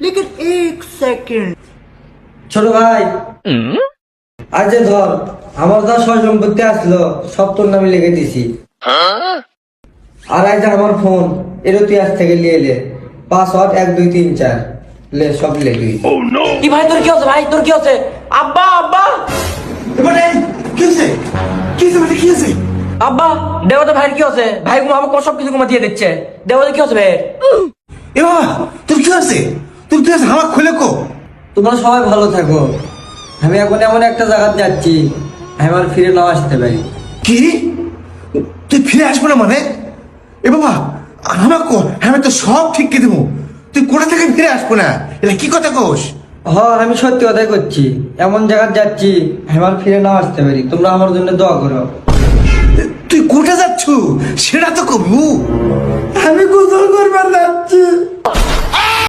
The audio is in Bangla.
लेकिन एक सेकंड। ছোট ভাই, আজ যে ধর আমার যা সয় সম্পত্তি আসলো সব তোর নামে লিখে দিছি। আর আজ আমার ফোন এরও তুই আজ থেকে নিয়ে এলে, পাসওয়ার্ড 1 2 3 4 লে সব লিখে। কি ভাই তোর কি হচ্ছে? ভাই তোর কি হচ্ছে? আব্বা আব্বা এবারে কি হয়েছে? কি হয়েছে মানে কি হয়েছে? আব্বা দেবতা ভাইয়ের কি হচ্ছে? ভাই আমাকে সব কিছু ঘুমা দিয়ে দিচ্ছে। দেবতা কি হচ্ছে ভাইয়ের? এ বাবা তোর কি হয়েছে? তুমি কি হয়েছে আমার খুলে কো। তোমরা সবাই ভালো থাকো। আমি এখন এমন একটা জায়গায় যাচ্ছি আমি আর ফিরে নাও আসতে পারি। কি তুই ফিরে আসবো না মানে? এ বাবা আমার কো আমি তো সব ঠিক কে দেবো, তুই কোথা থেকে ফিরে আসবো না? এটা কি কথা কোস? আমি সত্যি কথাই করছি, এমন জায়গায় যাচ্ছি আমি আর ফিরে নাও আসতে পারি। তোমরা আমার জন্য দোয়া করো। তুই কোথা যাচ্ছ সেটা তো কবু। আমি গোসল করবার যাচ্ছি।